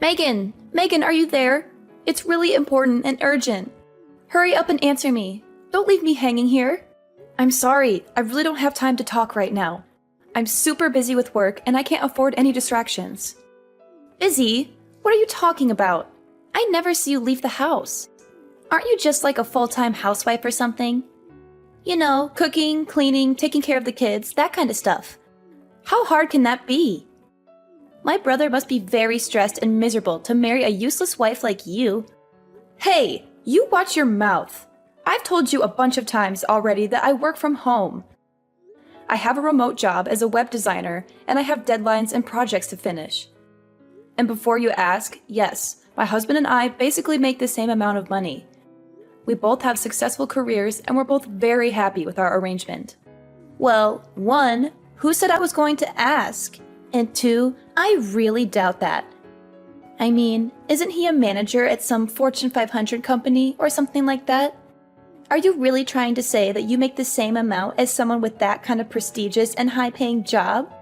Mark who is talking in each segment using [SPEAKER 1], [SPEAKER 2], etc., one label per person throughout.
[SPEAKER 1] Megan! Megan, are you there? It's really important and urgent. Hurry up and answer me. Don't leave me hanging here. I'm sorry, I really don't have time to talk right now. I'm super busy with work and I can't afford any distractions. Busy? What are you talking about? I never see you leave the house. Aren't you just like a full-time housewife or something? You know, cooking, cleaning, taking care of the kids, that kind of stuff. How hard can that be? My brother must be very stressed and miserable to marry a useless wife like you. Hey, you watch your mouth. I've told you a bunch of times already that I work from home. I have a remote job as a web designer, and I have deadlines and projects to finish. And before you ask, yes, my husband and I basically make the same amount of money. We both have successful careers, and we're both very happy with our arrangement. Well, 1, who said I was going to ask? And 2, I really doubt that. I mean, isn't he a manager at some Fortune 500 company or something like that? Are you really trying to say that you make the same amount as someone with that kind of prestigious and high-paying job?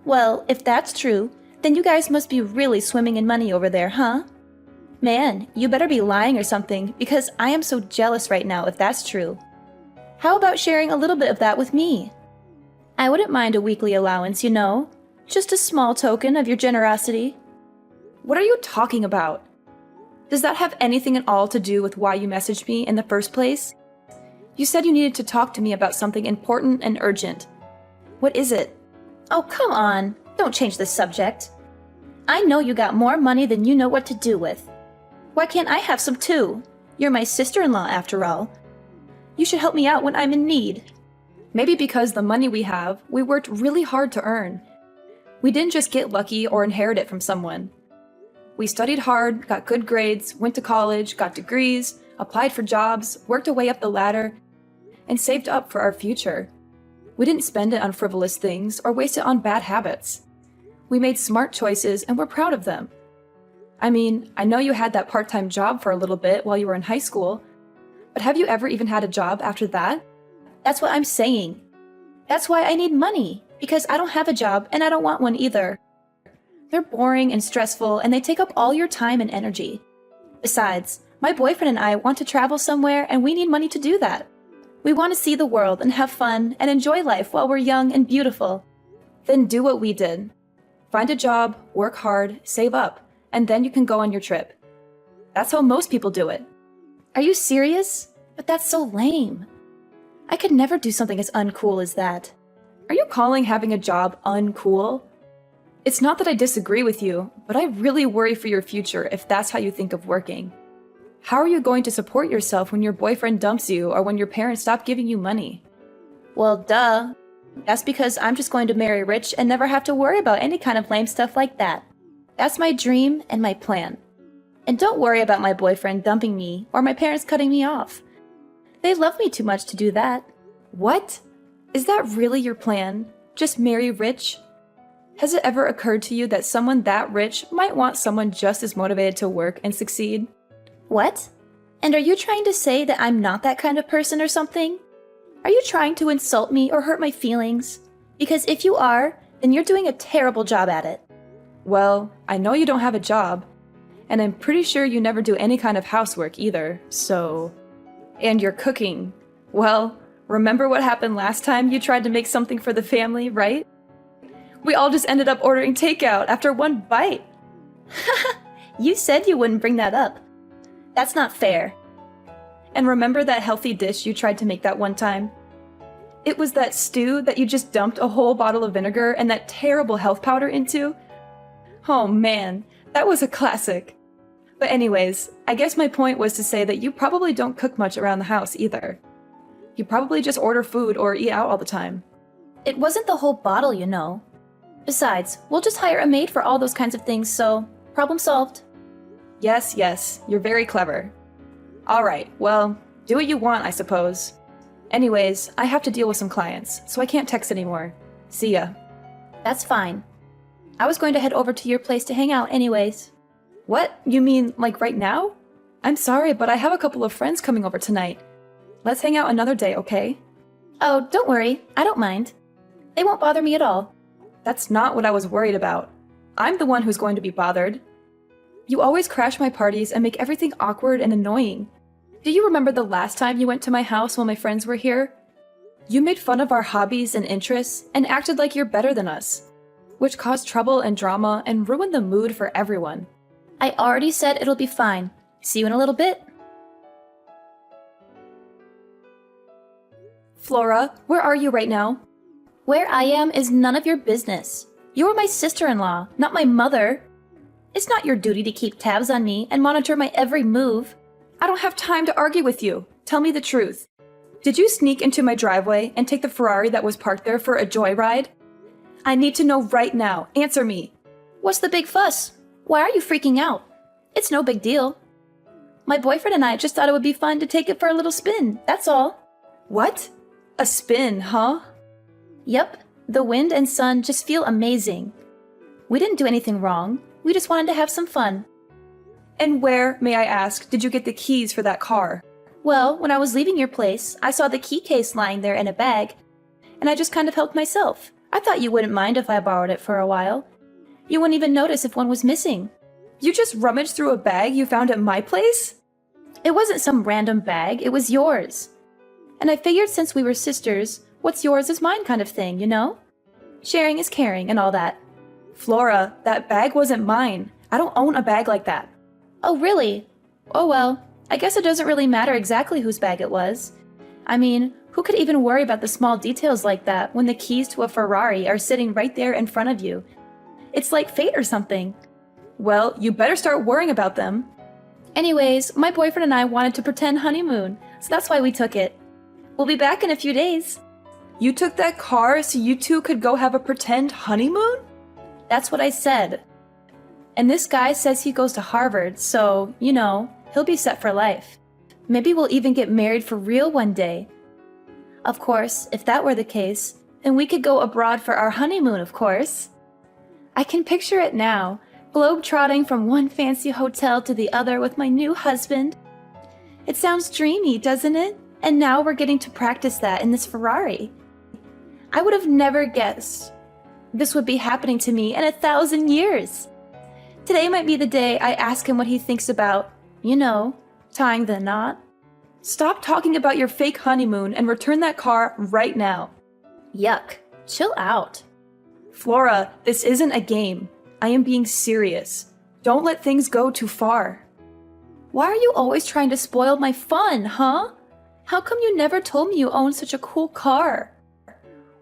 [SPEAKER 1] Well, if that's true, then you guys must be really swimming in money over there, huh? Man, you better be lying or something, because I am so jealous right now if that's true. How about sharing a little bit of that with me? I wouldn't mind a weekly allowance, you know. Just a small token of your generosity. What are you talking about? Does that have anything at all to do with why you messaged me in the first place? You said you needed to talk to me about something important and urgent. What is it? Oh, come on. Don't change the subject. I know you got more money than you know what to do with. Why can't I have some too? You're my sister-in-law after all. You should help me out when I'm in need. Maybe because the money we have, we worked really hard to earn. We didn't just get lucky or inherit it from someone. We studied hard, got good grades, went to college, got degrees, applied for jobs, worked our way up the ladder, and saved up for our future. We didn't spend it on frivolous things or waste it on bad habits. We made smart choices and we're proud of them. I mean, I know you had that part-time job for a little bit while you were in high school, but have you ever even had a job after that? That's what I'm saying. That's why I need money, because I don't have a job and I don't want one either. They're boring and stressful and they take up all your time and energy. Besides, my boyfriend and I want to travel somewhere and we need money to do that. We want to see the world and have fun and enjoy life while we're young and beautiful. Then do what we did. Find a job, work hard, save up, and then you can go on your trip. That's how most people do it. Are you serious? But that's so lame. I could never do something as uncool as that. Are you calling having a job uncool? It's not that I disagree with you, but I really worry for your future if that's how you think of working. How are you going to support yourself when your boyfriend dumps you or when your parents stop giving you money? Well, duh. That's because I'm just going to marry rich and never have to worry about any kind of lame stuff like that. That's my dream and my plan. And don't worry about my boyfriend dumping me or my parents cutting me off. They love me too much to do that. What? Is that really your plan? Just marry rich? Has it ever occurred to you that someone that rich might want someone just as motivated to work and succeed? What? And are you trying to say that I'm not that kind of person or something? Are you trying to insult me or hurt my feelings? Because if you are, then you're doing a terrible job at it. Well, I know you don't have a job, and I'm pretty sure you never do any kind of housework either, so... And you're cooking. Well, remember what happened last time you tried to make something for the family, right? We all just ended up ordering takeout after one bite. You said you wouldn't bring that up. That's not fair. And remember that healthy dish you tried to make that one time? It was that stew that you just dumped a whole bottle of vinegar and that terrible health powder into? Oh man, that was a classic. But anyways, I guess my point was to say that you probably don't cook much around the house either. You probably just order food or eat out all the time. It wasn't the whole bottle, you know. Besides, we'll just hire a maid for all those kinds of things, so problem solved. Yes, you're very clever. Alright, well, do what you want, I suppose. Anyways, I have to deal with some clients, so I can't text anymore. See ya. That's fine. I was going to head over to your place to hang out anyways. What? You mean, like right now? I'm sorry, but I have a couple of friends coming over tonight. Let's hang out another day, okay? Oh, don't worry. I don't mind. They won't bother me at all. That's not what I was worried about. I'm the one who's going to be bothered. You always crash my parties and make everything awkward and annoying. Do you remember the last time you went to my house while my friends were here? You made fun of our hobbies and interests and acted like you're better than us, which caused trouble and drama and ruined the mood for everyone. I already said it'll be fine. See you in a little bit. Flora, where are you right now? Where I am is none of your business. You are my sister-in-law, not my mother. It's not your duty to keep tabs on me and monitor my every move. I don't have time to argue with you. Tell me the truth. Did you sneak into my driveway and take the Ferrari that was parked there for a joyride? I need to know right now. Answer me. What's the big fuss? Why are you freaking out? It's no big deal. My boyfriend and I just thought it would be fun to take it for a little spin, that's all. What? A spin, huh? Yep. The wind and sun just feel amazing. We didn't do anything wrong. We just wanted to have some fun. And where, may I ask, did you get the keys for that car? Well, when I was leaving your place, I saw the key case lying there in a bag, and I just kind of helped myself. I thought you wouldn't mind if I borrowed it for a while. You wouldn't even notice if one was missing. You just rummaged through a bag you found at my place? It wasn't some random bag, it was yours. And I figured since we were sisters, what's yours is mine kind of thing, you know? Sharing is caring and all that. Flora, that bag wasn't mine. I don't own a bag like that. Oh, really? Oh well, I guess it doesn't really matter exactly whose bag it was. I mean, who could even worry about the small details like that when the keys to a Ferrari are sitting right there in front of you? It's like fate or something. Well, you better start worrying about them. Anyways, my boyfriend and I wanted to pretend honeymoon, so that's why we took it. We'll be back in a few days. You took that car so you two could go have a pretend honeymoon? That's what I said. And this guy says he goes to Harvard, so, you know, he'll be set for life. Maybe we'll even get married for real one day. Of course, if that were the case, then we could go abroad for our honeymoon, of course. I can picture it now, globe-trotting from one fancy hotel to the other with my new husband. It sounds dreamy, doesn't it? And now we're getting to practice that in this Ferrari. I would have never guessed this would be happening to me in 1,000 years. Today might be the day I ask him what he thinks about, you know, tying the knot. Stop talking about your fake honeymoon and return that car right now. Yuck. Chill out. Flora, this isn't a game. I am being serious. Don't let things go too far. Why are you always trying to spoil my fun, huh? How come you never told me you own such a cool car?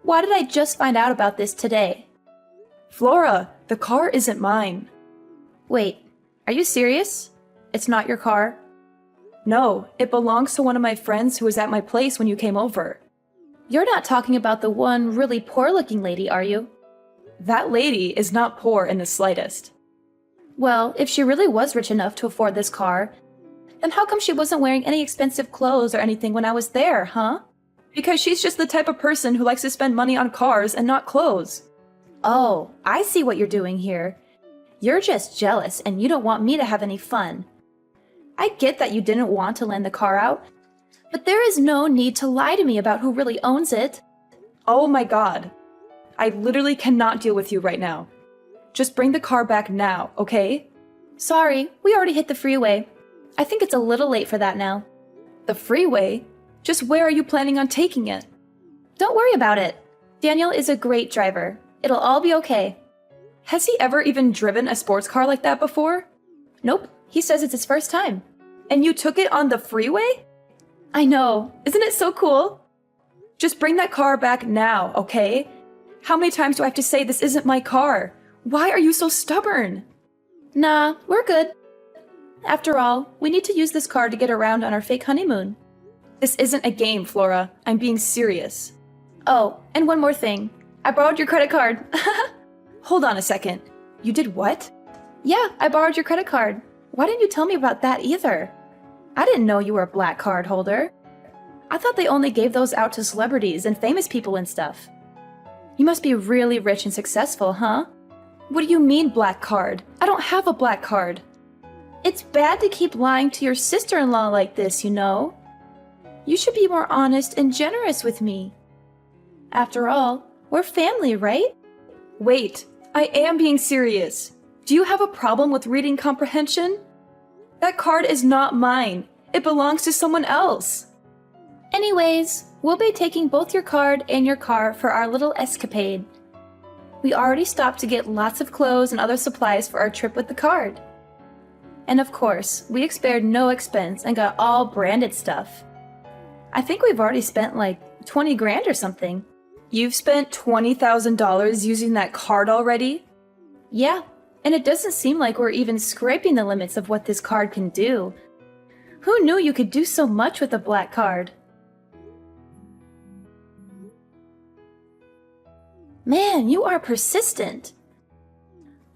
[SPEAKER 1] Why did I just find out about this today? Flora, the car isn't mine. Wait, are you serious? It's not your car? No, it belongs to one of my friends who was at my place when you came over. You're not talking about the one really poor-looking lady, are you? That lady is not poor in the slightest. Well, if she really was rich enough to afford this car, then how come she wasn't wearing any expensive clothes or anything when I was there, huh? Because she's just the type of person who likes to spend money on cars and not clothes. Oh, I see what you're doing here. You're just jealous and you don't want me to have any fun. I get that you didn't want to lend the car out, but there is no need to lie to me about who really owns it. Oh my god. I literally cannot deal with you right now. Just bring the car back now, okay? Sorry, we already hit the freeway. I think it's a little late for that now. The freeway? Just where are you planning on taking it? Don't worry about it. Daniel is a great driver. It'll all be okay. Has he ever even driven a sports car like that before? Nope, he says it's his first time. And you took it on the freeway? I know, isn't it so cool? Just bring that car back now, okay? How many times do I have to say this isn't my car? Why are you so stubborn? Nah, we're good. After all, we need to use this car to get around on our fake honeymoon. This isn't a game, Flora. I'm being serious. Oh, and one more thing. I borrowed your credit card. Hold on a second. You did what? Yeah, I borrowed your credit card. Why didn't you tell me about that either? I didn't know you were a black card holder. I thought they only gave those out to celebrities and famous people and stuff. You must be really rich and successful, huh? What do you mean black card? I don't have a black card. It's bad to keep lying to your sister-in-law like this, you know? You should be more honest and generous with me. After all, we're family, right? Wait, I am being serious. Do you have a problem with reading comprehension? That card is not mine. It belongs to someone else. Anyways, we'll be taking both your card and your car for our little escapade. We already stopped to get lots of clothes and other supplies for our trip with the card. And of course, we spared no expense and got all branded stuff. I think we've already spent like 20 grand or something. You've spent $20,000 using that card already? Yeah, and it doesn't seem like we're even scraping the limits of what this card can do. Who knew you could do so much with a black card? Man, you are persistent.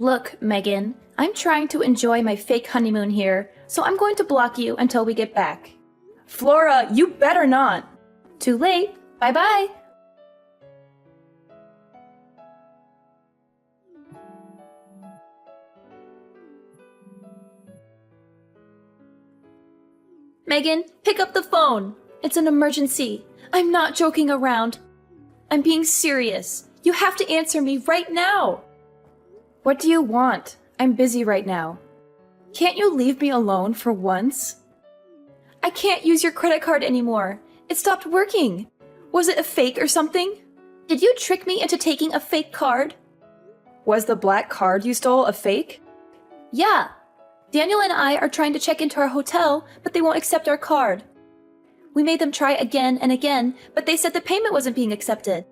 [SPEAKER 1] Look, Megan, I'm trying to enjoy my fake honeymoon here, so I'm going to block you until we get back. Flora, you better not! Too late. Bye-bye. Megan, pick up the phone. It's an emergency. I'm not joking around. I'm being serious. You have to answer me right now. What do you want? I'm busy right now. Can't you leave me alone for once? I can't use your credit card anymore. It stopped working. Was it a fake or something? Did you trick me into taking a fake card? Was the black card you stole a fake? Yeah. Daniel and I are trying to check into our hotel, but they won't accept our card. We made them try again and again, but they said the payment wasn't being accepted.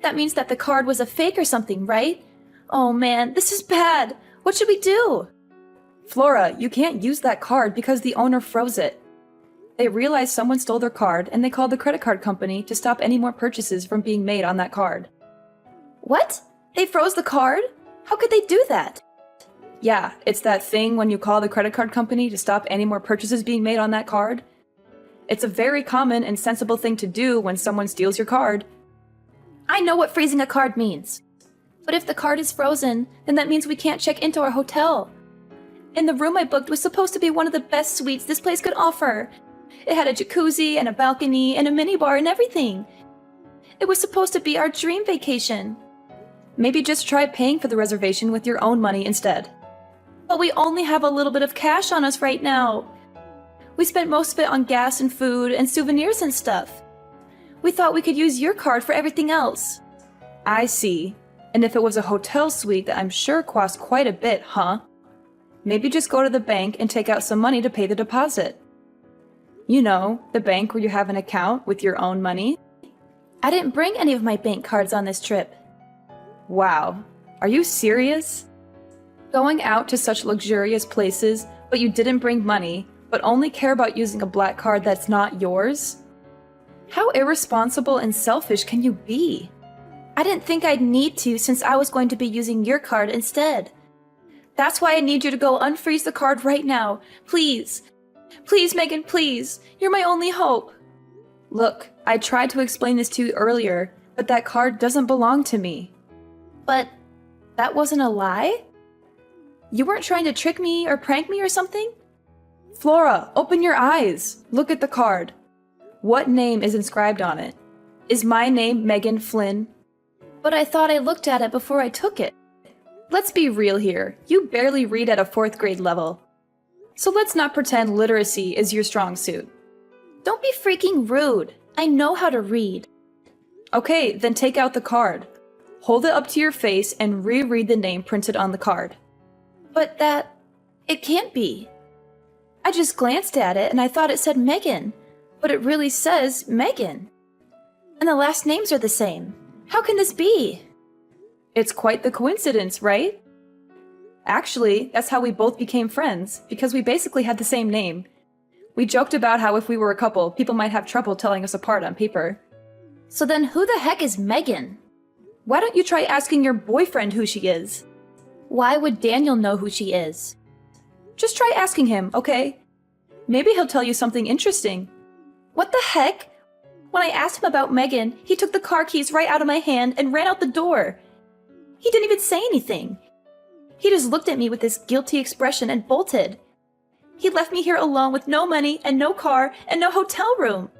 [SPEAKER 1] That means that the card was a fake or something, right? Oh man, this is bad. What should we do? Flora, you can't use that card because the owner froze it. They realized someone stole their card and they called the credit card company to stop any more purchases from being made on that card. What? They froze the card? How could they do that? Yeah, it's that thing when you call the credit card company to stop any more purchases being made on that card. It's a very common and sensible thing to do when someone steals your card. I know what freezing a card means. But if the card is frozen, then that means we can't check into our hotel. And the room I booked was supposed to be one of the best suites this place could offer. It had a jacuzzi and a balcony and a minibar and everything. It was supposed to be our dream vacation. Maybe just try paying for the reservation with your own money instead. But we only have a little bit of cash on us right now. We spent most of it on gas and food and souvenirs and stuff. We thought we could use your card for everything else. I see. And if it was a hotel suite that I'm sure cost quite a bit, huh? Maybe just go to the bank and take out some money to pay the deposit. You know, the bank where you have an account with your own money. I didn't bring any of my bank cards on this trip. Wow. Are you serious? Going out to such luxurious places, but you didn't bring money, but only care about using a black card that's not yours? How irresponsible and selfish can you be? I didn't think I'd need to since I was going to be using your card instead. That's why I need you to go unfreeze the card right now. Please. Please, Megan, please. You're my only hope. Look, I tried to explain this to you earlier, but that card doesn't belong to me. But that wasn't a lie? You weren't trying to trick me or prank me or something? Flora, open your eyes. Look at the card. What name is inscribed on it? Is my name Megan Flynn? But I thought I looked at it before I took it. Let's be real here. You barely read at a 4th grade level. So let's not pretend literacy is your strong suit. Don't be freaking rude. I know how to read. Okay, then take out the card. Hold it up to your face and reread the name printed on the card. But it can't be. I just glanced at it and I thought it said Megan, but it really says Megan. And the last names are the same. How can this be? It's quite the coincidence, right? Actually, that's how we both became friends, because we basically had the same name. We joked about how if we were a couple, people might have trouble telling us apart on paper. So then who the heck is Megan? Why don't you try asking your boyfriend who she is? Why would Daniel know who she is? Just try asking him, okay? Maybe he'll tell you something interesting. What the heck? When I asked him about Megan, he took the car keys right out of my hand and ran out the door. He didn't even say anything. He just looked at me with this guilty expression and bolted. He left me here alone with no money and no car and no hotel room.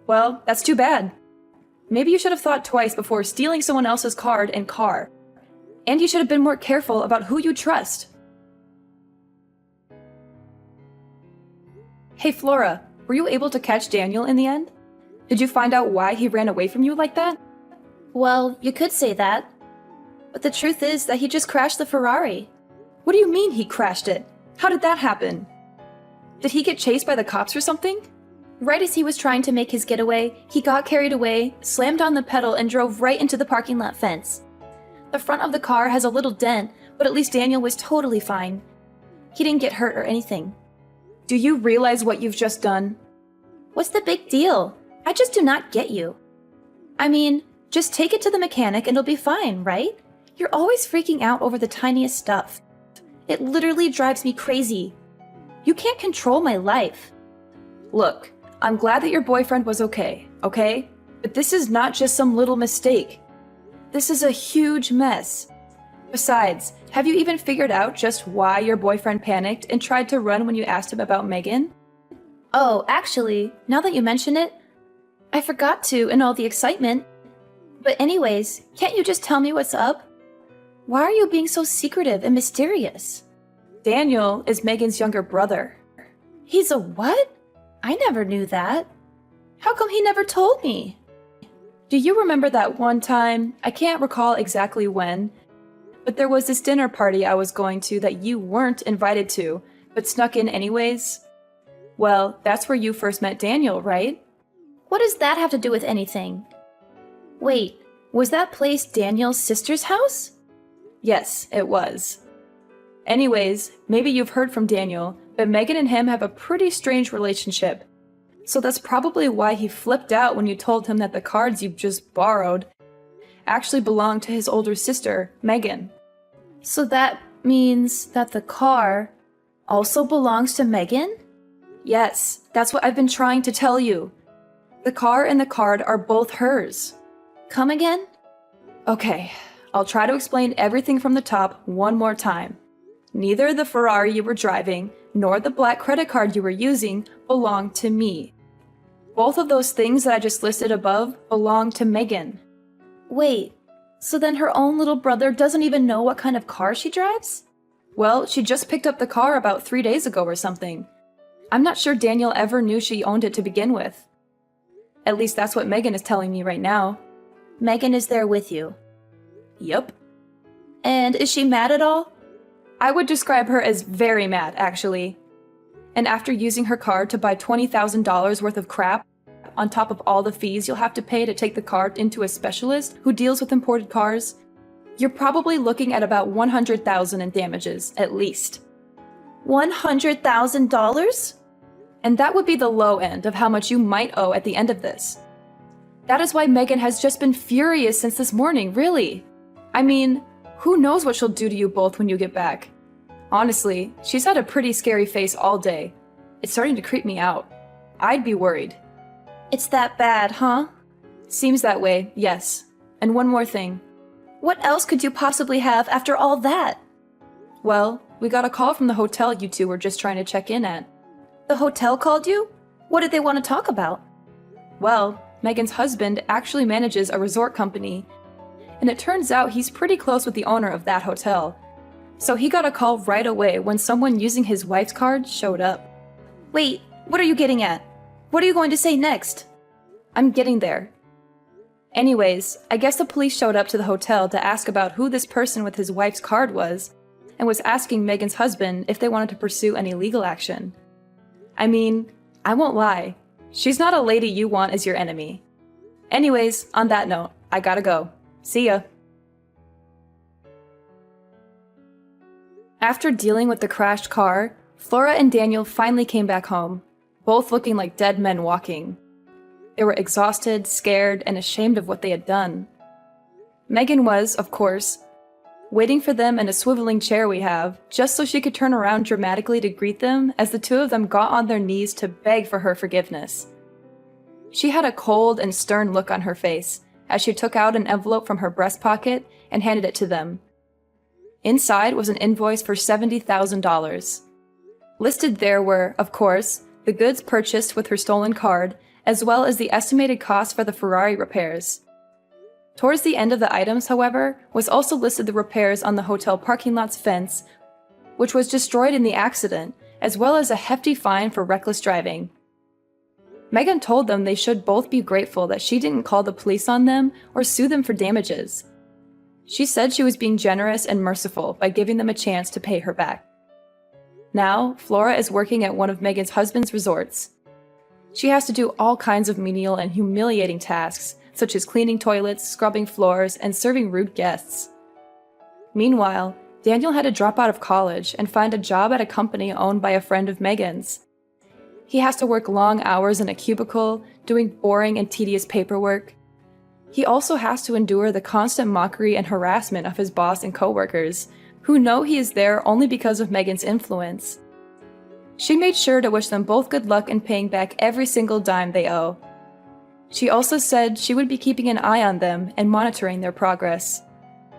[SPEAKER 1] Well, that's too bad. Maybe you should have thought twice before stealing someone else's card and car. And you should have been more careful about who you trust. Hey Flora, were you able to catch Daniel in the end? Did you find out why he ran away from you like that?
[SPEAKER 2] Well, you could say that. But the truth is that he just crashed the Ferrari.
[SPEAKER 1] What do you mean he crashed it? How did that happen? Did he get chased by the cops or something?
[SPEAKER 2] Right as he was trying to make his getaway, he got carried away, slammed on the pedal, and drove right into the parking lot fence. The front of the car has a little dent, but at least Daniel was totally fine. He didn't get hurt or anything.
[SPEAKER 1] Do you realize what you've just done?
[SPEAKER 2] What's the big deal? I just do not get you. I mean, just take it to the mechanic and it'll be fine, right? You're always freaking out over the tiniest stuff. It literally drives me crazy. You can't control my life.
[SPEAKER 1] Look, I'm glad that your boyfriend was okay? But this is not just some little mistake. This is a huge mess. Besides, have you even figured out just why your boyfriend panicked and tried to run when you asked him about Megan?
[SPEAKER 2] Oh, actually, now that you mention it, I forgot to in all the excitement. But anyways, can't you just tell me what's up? Why are you being so secretive and mysterious?
[SPEAKER 1] Daniel is Megan's younger brother.
[SPEAKER 2] He's a what? I never knew that. How come he never told me?
[SPEAKER 1] Do you remember that one time, I can't recall exactly when, but there was this dinner party I was going to that you weren't invited to, but snuck in anyways? Well, that's where you first met Daniel, right?
[SPEAKER 2] What does that have to do with anything? Wait, was that place Daniel's sister's house?
[SPEAKER 1] Yes, it was. Anyways, maybe you've heard from Daniel, but Megan and him have a pretty strange relationship. So that's probably why he flipped out when you told him that the cards you just borrowed actually belonged to his older sister, Megan.
[SPEAKER 2] So that means that the car also belongs to Megan?
[SPEAKER 1] Yes, that's what I've been trying to tell you. The car and the card are both hers.
[SPEAKER 2] Come again?
[SPEAKER 1] Okay, I'll try to explain everything from the top one more time. Neither the Ferrari you were driving nor the black credit card you were using belonged to me. Both of those things that I just listed above belong to Megan.
[SPEAKER 2] Wait, so then her own little brother doesn't even know what kind of car she drives?
[SPEAKER 1] Well, she just picked up the car about 3 days ago or something. I'm not sure Daniel ever knew she owned it to begin with. At least that's what Megan is telling me right now.
[SPEAKER 2] Megan is there with you?
[SPEAKER 1] Yup.
[SPEAKER 2] And is she mad at all?
[SPEAKER 1] I would describe her as very mad, actually. And after using her card to buy $20,000 worth of crap, on top of all the fees you'll have to pay to take the car into a specialist who deals with imported cars, you're probably looking at about $100,000 in damages, at least.
[SPEAKER 2] $100,000?
[SPEAKER 1] And that would be the low end of how much you might owe at the end of this. That is why Megan has just been furious since this morning, really. I mean, who knows what she'll do to you both when you get back. Honestly, she's had a pretty scary face all day. It's starting to creep me out. I'd be worried.
[SPEAKER 2] It's that bad, huh?
[SPEAKER 1] Seems that way, yes. And one more thing.
[SPEAKER 2] What else could you possibly have after all that?
[SPEAKER 1] Well, we got a call from the hotel you two were just trying to check in at.
[SPEAKER 2] The hotel called you? What did they want to talk about?
[SPEAKER 1] Well, Megan's husband actually manages a resort company, and it turns out he's pretty close with the owner of that hotel. So he got a call right away when someone using his wife's card showed up.
[SPEAKER 2] Wait, what are you getting at? What are you going to say next?
[SPEAKER 1] I'm getting there. Anyways, I guess the police showed up to the hotel to ask about who this person with his wife's card was, and was asking Megan's husband if they wanted to pursue any legal action. I mean, I won't lie, she's not a lady you want as your enemy. Anyways, on that note, I gotta go. See ya. After dealing with the crashed car, Flora and Daniel finally came back home, both looking like dead men walking. They were exhausted, scared, and ashamed of what they had done. Megan was, of course, waiting for them in a swiveling chair we have, just so she could turn around dramatically to greet them as the two of them got on their knees to beg for her forgiveness. She had a cold and stern look on her face as she took out an envelope from her breast pocket and handed it to them. Inside was an invoice for $70,000. Listed there were, of course, the goods purchased with her stolen card, as well as the estimated cost for the Ferrari repairs. Towards the end of the items, however, was also listed the repairs on the hotel parking lot's fence, which was destroyed in the accident, as well as a hefty fine for reckless driving. Megan told them they should both be grateful that she didn't call the police on them or sue them for damages. She said she was being generous and merciful by giving them a chance to pay her back. Now, Flora is working at one of Megan's husband's resorts. She has to do all kinds of menial and humiliating tasks, such as cleaning toilets, scrubbing floors, and serving rude guests. Meanwhile, Daniel had to drop out of college and find a job at a company owned by a friend of Megan's. He has to work long hours in a cubicle, doing boring and tedious paperwork. He also has to endure the constant mockery and harassment of his boss and coworkers, who know he is there only because of Megan's influence. She made sure to wish them both good luck in paying back every single dime they owe. She also said she would be keeping an eye on them and monitoring their progress.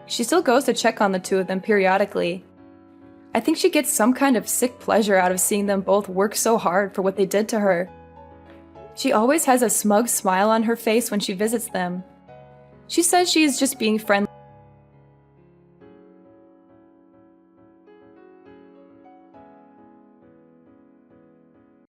[SPEAKER 1] She still goes to check on the two of them periodically. I think she gets some kind of sick pleasure out of seeing them both work so hard for what they did to her. She always has a smug smile on her face when she visits them. She says she is just being friendly